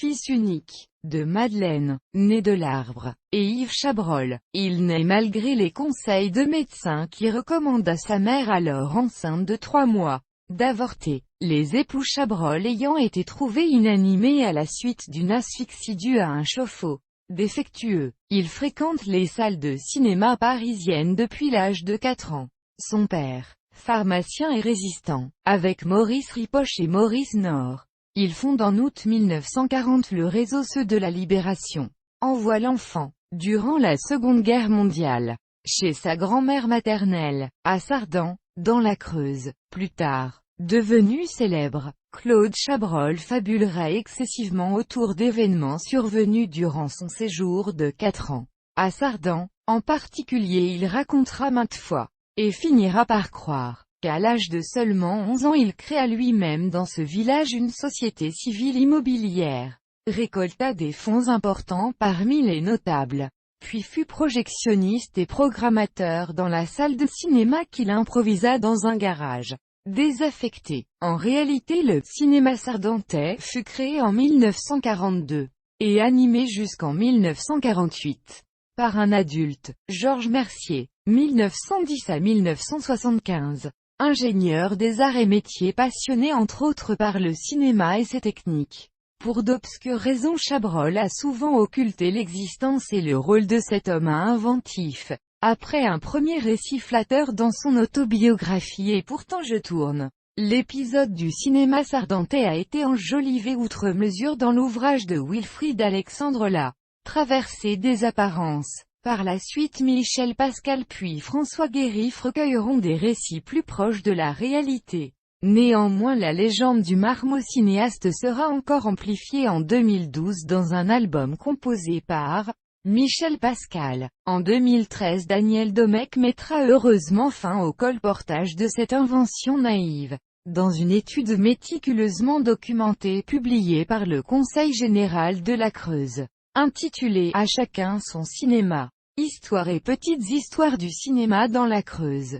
fils unique de Madeleine, née de l'Arbre, et Yves Chabrol. Il naît malgré les conseils de médecins qui recommandent à sa mère, alors enceinte de 3 mois, d'avorter. Les époux Chabrol ayant été trouvés inanimés à la suite d'une asphyxie due à un chauffe-eau défectueux. Il fréquente les salles de cinéma parisiennes depuis l'âge de 4 ans. Son père, pharmacien et résistant, avec Maurice Ripoche et Maurice Nord. Il fonde en août 1940 le réseau Ceux de la Libération. Envoie l'enfant, durant la Seconde Guerre mondiale, chez sa grand-mère maternelle, à Sardan, dans la Creuse. Plus tard, devenu célèbre, Claude Chabrol fabulera excessivement autour d'événements survenus durant son séjour de 4 ans. À Sardan, en particulier, il racontera maintes fois, et finira par croire, qu'à l'âge de seulement 11 ans il créa lui-même dans ce village une société civile immobilière, récolta des fonds importants parmi les notables, puis fut projectionniste et programmateur dans la salle de cinéma qu'il improvisa dans un garage désaffecté. En réalité, le cinéma sardantais fut créé en 1942, et animé jusqu'en 1948, par un adulte, Georges Mercier, 1910 à 1975. Ingénieur des arts et métiers passionné entre autres par le cinéma et ses techniques. Pour d'obscures raisons, Chabrol a souvent occulté l'existence et le rôle de cet homme inventif. Après un premier récit flatteur dans son autobiographie Et pourtant je tourne, l'épisode du cinéma sardantais a été enjolivé outre mesure dans l'ouvrage de Wilfrid Alexandre La Traversée des apparences. Par la suite, Michel Pascal puis François Guérif recueilleront des récits plus proches de la réalité. Néanmoins, la légende du marmot cinéaste sera encore amplifiée en 2012 dans un album composé par Michel Pascal. En 2013, Daniel Domecq mettra heureusement fin au colportage de cette invention naïve. Dans une étude méticuleusement documentée publiée par le Conseil général de la Creuse, intitulée « À chacun son cinéma. Histoire et petites histoires du cinéma dans la Creuse ».